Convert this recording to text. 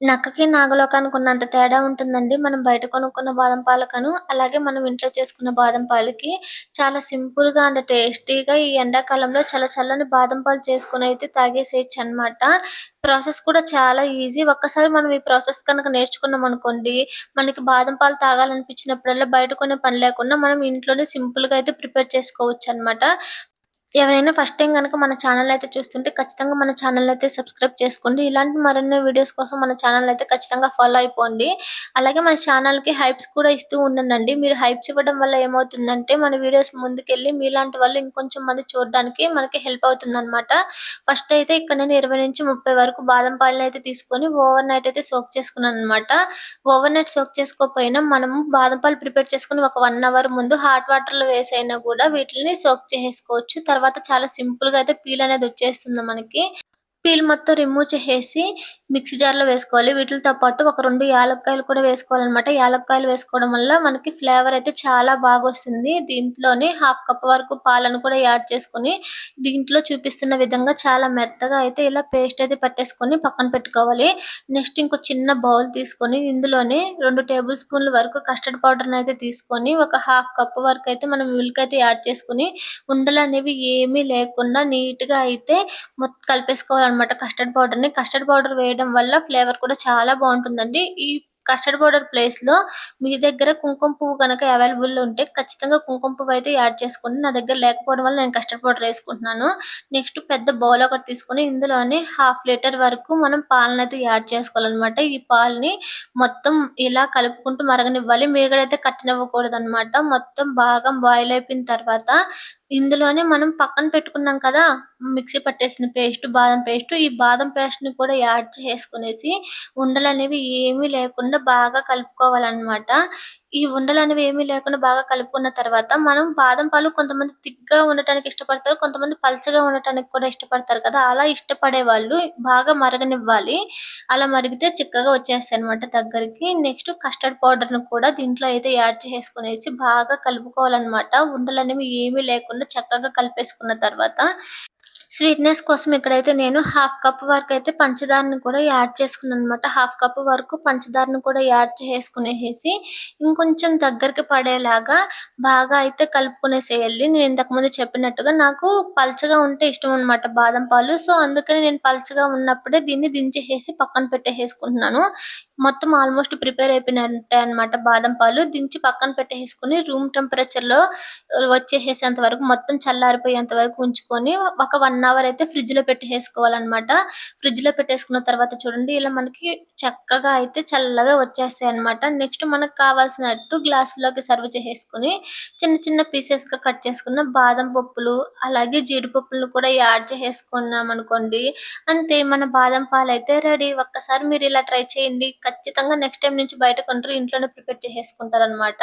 నక్కకి, నాగలోకానికి ఉన్నంత తేడా ఉంటుందండి. మనం బయట కొనుక్కున్న బాదం పాలకను, అలాగే మనం ఇంట్లో చేసుకున్న బాదం పాలకి. చాలా సింపుల్‌గా అండ్ టేస్టీగా ఈ ఎండాకాలంలో చల్లని బాదం పాలు చేసుకొనైతే తాగేసేయొచ్చనమాట. ప్రాసెస్ కూడా చాలా ఈజీ. ఒక్కసారి మనం ఈ ప్రాసెస్ కనుక నేర్చుకున్నామనుకోండి, మనకి బాదం పాలు తాగాలనిపించినప్పుడల్లా బయట కొనే పని లేకుండా మనం ఇంట్లోనే సింపుల్‌గా అయితే ప్రిపేర్ చేసుకోవచ్చనమాట. ఎవరైనా ఫస్ట్ టైమ్ గనక మన ఛానెల్ అయితే చూస్తుంటే ఖచ్చితంగా మన ఛానెల్ అయితే సబ్స్క్రైబ్ చేసుకోండి. ఇలాంటి మరిన్ని వీడియోస్ కోసం మన ఛానెల్ అయితే ఖచ్చితంగా ఫాలో అయిపోండి. అలాగే మన ఛానెల్‌కి హైప్స్ కూడా ఇస్తూ ఉండండండి. మీరు హైప్స్ ఇవ్వడం వల్ల ఏమవుతుందంటే మన వీడియోస్ ముందుకెళ్ళి మీలాంటి వాళ్ళు ఇంకొంచెం మంది చూడడానికి మనకి హెల్ప్ అవుతుందనమాట. ఫస్ట్ అయితే ఇక్కడ నేను 20-30 వరకు బాదం పాలనైతే తీసుకొని ఓవర్ నైట్ అయితే సోక్ చేసుకున్నాననమాట. ఓవర్ నైట్ సోక్ చేసుకోకపోయినా మనము బాదం పాలు ప్రిపేర్ చేసుకొని ఒక 1 అవర్ ముందు హాట్ వాటర్‌లో వేసైనా గూడా వీటిలిని సోక్ చేసేసుకోవచ్చు. తర్వాత చాలా సింపుల్‌గా అయితే పీల్ అనేది వచ్చేస్తుంది మనకి. పీల్ మొత్తం రిమూవ్ చేసేసి మిక్సీ జార్‌లో వేసుకోవాలి. వీటిలతో పాటు ఒక 2 యాలక్కాయలు కూడా వేసుకోవాలనమాట. యాలక్కాయలు వేసుకోవడం వల్ల మనకి ఫ్లేవర్ అయితే చాలా బాగొస్తుంది. దీంట్లోనే హాఫ్ కప్ వరకు పాలను కూడా యాడ్ చేసుకొని, దీంట్లో చూపిస్తున్న విధంగా చాలా మెత్తగా అయితే ఇలా పేస్ట్ అయితే పట్టేసుకొని పక్కన పెట్టుకోవాలి. నెక్స్ట్ ఇంకో చిన్న బౌల్ తీసుకొని ఇందులోనే 2 టేబుల్ స్పూన్‌ల వరకు కస్టర్డ్ పౌడర్‌నయితే తీసుకొని, ఒక హాఫ్ కప్ వరకయితే మనం మిల్క్ అయితే యాడ్ చేసుకొని, ఉండలనేవి ఏమీ లేకుండా నీట్‌గా అయితే కలిపేసుకోవాలనమాట కస్టర్డ్ పౌడర్‌ని. కస్టర్డ్ పౌడర్ వేయడం వల్ల ఫ్లేవర్ కూడా చాలా బావుంటుందండి. ఈ కస్టర్డ్ పౌడర్ ప్లేస్‌లో మీ దగ్గర కుంకుమ పువ్వు గనక అవైలబుల్‌లో ఉంటే ఖచ్చితంగా కుంకుమ పువ్వయితే యాడ్ చేసుకోండి. నా దగ్గర లేకపోవడం వల్ల నేను కస్టర్డ్ పౌడర్ ఏసుకుంటున్నాను. నెక్స్ట్ పెద్ద బౌల్ ఒకటి తీసుకొని ఇందులోనే హాఫ్ లీటర్ వరకు మనం పాలనైతే యాడ్ చేసుకోవాలనమాట. ఈ పాలని మొత్తం ఇలా కలుపుకుంటూ మరగనివ్వాలి. మీగడైతే కట్టనివ్వకూడదనమాట. మొత్తం బాగా బాయిల్ అయిపోయిన తర్వాత ఇందులోనే మనం పక్కన పెట్టుకున్నాం కదా! మిక్సీ పట్టేసిన బాదం పేస్టు. ఈ బాదం పేస్ట్‌ని కూడా యాడ్ చేసుకొనేసి ఉండలనేవి ఏమీ లేకుండా బాగా కలుపుకోవాలనమాట. ఈ ఉండలనేవి ఏమీ లేకుండా బాగా కలుపుకున్న తర్వాత మనం బాదం పాలు కొంతమంది థిక్‌గా ఉండటానికి ఇష్టపడతారు. కొంతమంది పల్చగా ఉండటానికి కూడా ఇష్టపడతారు కదా! అలా ఇష్టపడే వాళ్ళు బాగా మరగనివ్వాలి. అలా మరిగితే చిక్కగా వచ్చేస్తాయనమాట దగ్గరికి. నెక్స్ట్ కస్టర్డ్ పౌడర్‌ని కూడా దీంట్లో అయితే యాడ్ చేసుకొనేసి బాగా కలుపుకోవాలనమాట. ఉండలనేవి ఏమీ లేకుండా చక్కగా కలిపేసుకున్న తర్వాత స్వీట్‌నెస్ కోసం ఇక్కడైతే నేను హాఫ్ కప్ వరకైతే పంచదారని కూడా యాడ్ చేసుకున్నాననమాట. హాఫ్ కప్ వరకు పంచదారని కూడా యాడ్ చేసుకునేసేసి, ఇంకొంచెం దగ్గరికి పడేలాగా బాగా అయితే కలుపుకునేసేయాలి. నేను ఇంతకు ముందు చెప్పినట్టుగా నాకు పల్చగా ఉంటే ఇష్టమనమాట బాదం పాలు. సో, అందుకని నేను పల్చగా ఉన్నప్పుడే దీన్ని దించేసేసి పక్కన పెట్టేసేసుకుంటున్నాను. మొత్తం ఆల్మోస్ట్ ప్రిపేర్ అయిపోయినట్టే అనమాట బాదం పాలు. దించి పక్కన పెట్టేసేసుకొని రూమ్ టెంపరేచర్‌లో వచ్చేసేంత వరకు మొత్తం చల్లారిపోయేంత వరకు ఉంచుకొని ఒక 1 అవర్ అయితే ఫ్రిడ్జ్‌లో పెట్టేసేసుకోవాలనమాట. ఫ్రిడ్జ్‌లో పెట్టేసుకున్న తర్వాత చూడండి ఇలా మనకి చక్కగా అయితే చల్లగా వచ్చేస్తాయన్నమాట. నెక్స్ట్ మనకు కావాల్సినట్టు గ్లాసులోకి సర్వ్ చేసేసుకొని చిన్న చిన్న పీసెస్‌గా కట్ చేసుకున్న బాదం పప్పులు, అలాగే జీడిపప్పులను కూడా యాడ్ చేసేసుకున్నామనుకోండి, అంతే మన బాదం పాలైతే రెడీ. ఒక్కసారి మీరు ఇలా ట్రై చేయండి. ఖచ్చితంగా నెక్స్ట్ టైమ్ నుంచి బయట కొనరు. ఇంట్లోనే ప్రిపేర్ చేసేసుకుంటారనమాట.